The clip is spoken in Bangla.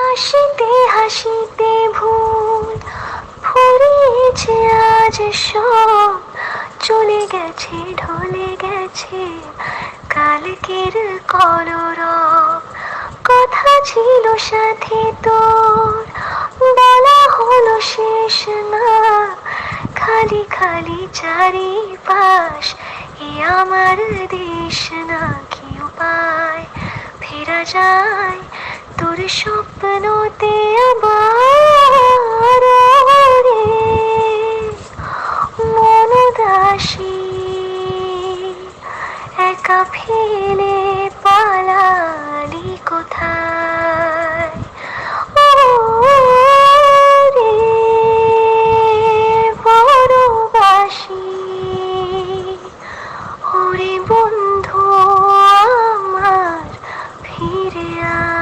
হাসিতে হাসিতে ভুল ফুরিয়েছে আজ সব, চলে গেছে ঢলে গেছে কালকের কলরব। কথা ছিল সাথে তোর, বলা হলো শেষ না, খালি খালি চারিপাশ এ আমার দেশ না। কি উপায় ফেরা যায় তোর স্বপ্নতে আবার রে, মন দাসী একা ফেলে পালালি কোথায়। ও রে বড়বাসি, ওরে বন্ধু আমার ফিরে আয়।